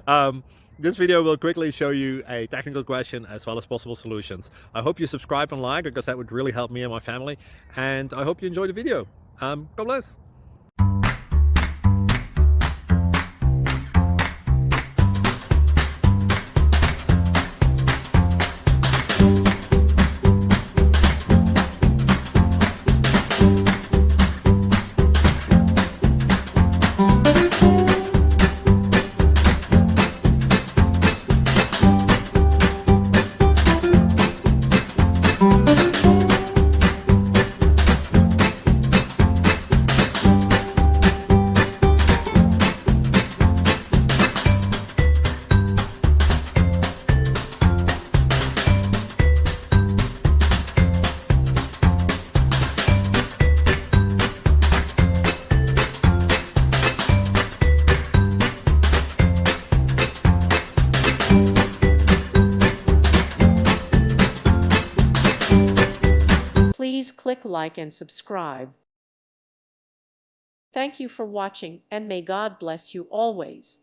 um, this video will quickly show you a technical question as well as possible solutions. I hope you subscribe and like, because that would really help me and my family. And I hope you enjoy the video. God bless. Please click like and subscribe. Thank you for watching, and may God bless you always.